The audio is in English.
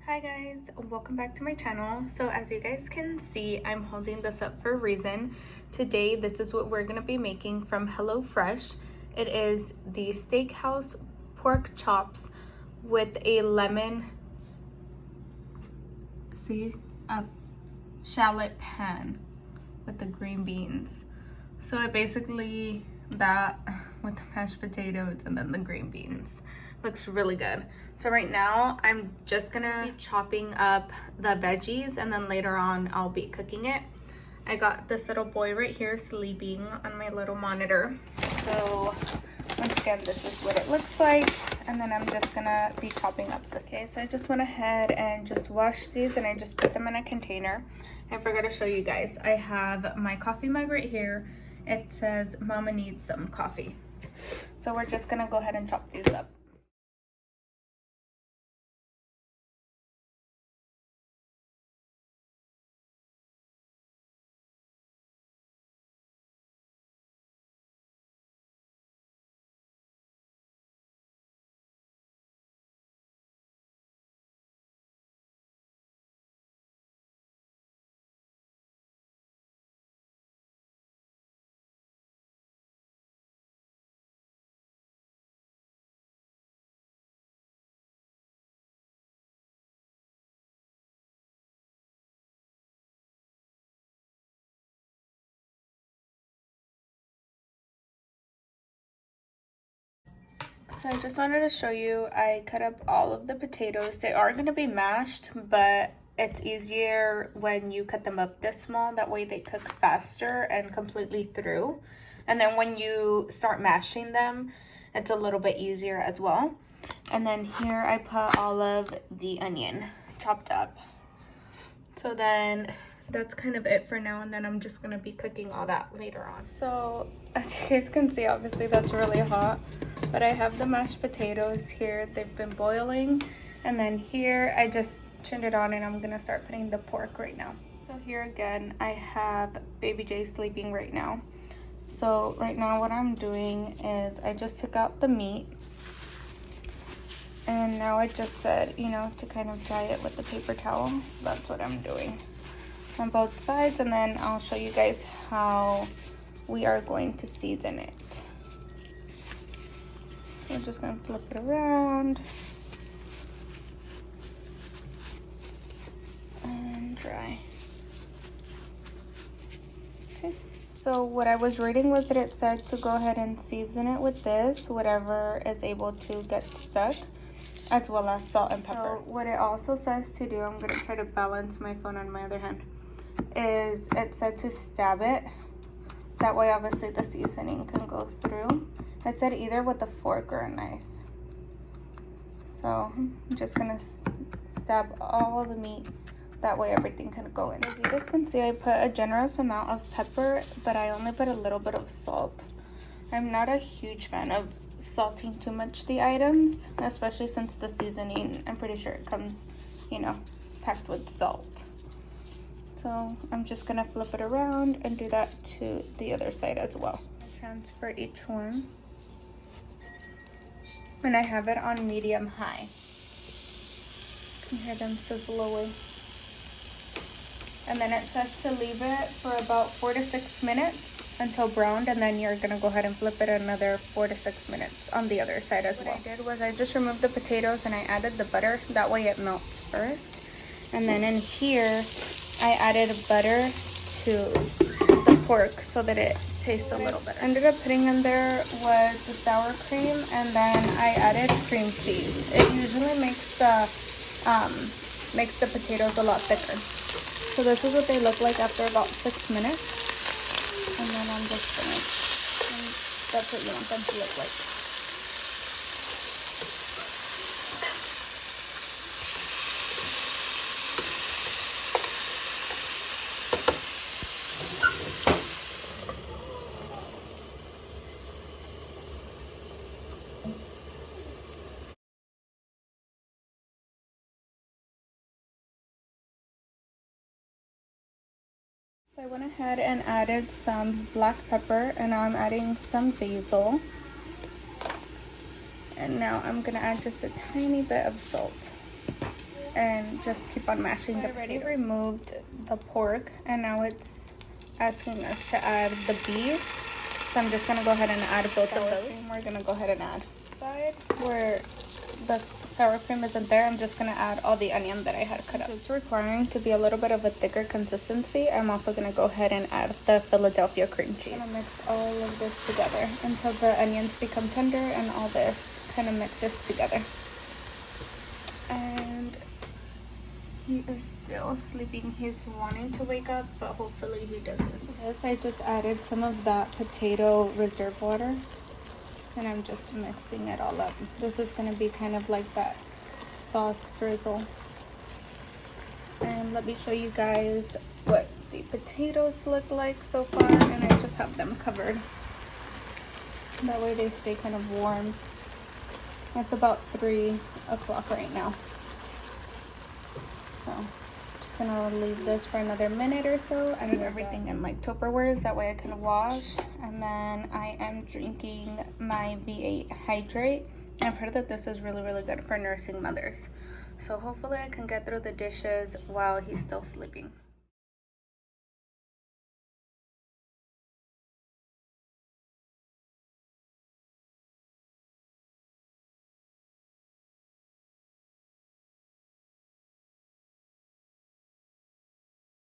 Hi guys, welcome back to my channel. So as you guys can see, I'm holding this up for a reason. Today, this is what we're gonna be making from HelloFresh. It is the Steakhouse pork chops with a lemon, a shallot pan with the green beans. So it basically that with the mashed potatoes and then the green beans. Looks really good. So right now I'm just gonna be chopping up the veggies and then later on I'll be cooking it. I got this little boy right here sleeping on my little monitor. So once again, this is what it looks like. And then I'm just gonna be chopping up this. Okay, so I just went ahead and just washed these and I just put them in a container. I forgot to show you guys, I have my coffee mug right here. It says Mama needs some coffee. So we're just gonna go ahead and chop these up. So I just wanted to show you, I cut up all of the potatoes. They are going to be mashed, but it's easier when you cut them up this small. That way they cook faster and completely through. And then when you start mashing them, it's a little bit easier as well. And then here I put all of the onion chopped up. So then that's kind of it for now, and then I'm just gonna be cooking all that later on. So as you guys can see, obviously that's really hot, but I have the mashed potatoes here. They've been boiling, and then here I just turned it on and I'm gonna start putting the pork right now. So here again I have baby J sleeping right now. So right now what I'm doing is I just took out the meat, and now I just said, you know, to kind of dry it with the paper towel. So that's what I'm doing on both sides, and then I'll show you guys how we are going to season it. So I'm just gonna flip it around and dry. Okay, so what I was reading was that it said to go ahead and season it with this, whatever is able to get stuck, as well as salt and pepper. So what it also says to do, I'm gonna try to balance my phone on my other hand, is it said to stab it. That way obviously the seasoning can go through. It said either with a fork or a knife. So I'm just gonna stab all the meat. That way everything can go in. As you guys can see, I put a generous amount of pepper, but I only put a little bit of salt. I'm not a huge fan of salting too much the items, especially since the seasoning, I'm pretty sure it comes, you know, packed with salt. So I'm just gonna flip it around and do that to the other side as well. Transfer each one, and I have it on medium high. You can hear them sizzle away. And then it says to leave it for about 4 to 6 minutes until browned, and then you're gonna go ahead and flip it another 4 to 6 minutes on the other side as well. What I did was I just removed the potatoes and I added the butter. That way it melts first. And then in here, I added butter to the pork so that it tastes a little better. Ended up putting in there was the sour cream, and then I added cream cheese. It usually makes the potatoes a lot thicker. So this is what they look like after about 6 minutes. And then I'm just gonna, that's what you want them to look like. So I went ahead and added some black pepper, and now I'm adding some basil. And now I'm gonna add just a tiny bit of salt. and just keep on mashing the potato. I already removed the pork, and now it's asking us to add the beef. So I'm just gonna go ahead and add both of those. We're gonna go ahead and add. Side where the sour cream isn't there, I'm just gonna add all the onion that I had cut up. So it's requiring to be a little bit of a thicker consistency. I'm also gonna go ahead and add the Philadelphia cream cheese. I'm gonna mix all of this together until the onions become tender and all this kind of mixes together. And he is still sleeping. He's wanting to wake up, but hopefully he doesn't. Yes, I just added some of that potato reserve water, and I'm just mixing it all up. This is going to be kind of like that sauce drizzle. And let me show you guys what the potatoes look like so far, and I just have them covered. That way they stay kind of warm. It's about 3 o'clock right now. So just gonna leave this for another minute or so. I did everything in like Tupperwares, that way I can wash. And then I am drinking my V8 Hydrate. I've heard that this is really, really good for nursing mothers. So hopefully I can get through the dishes while he's still sleeping.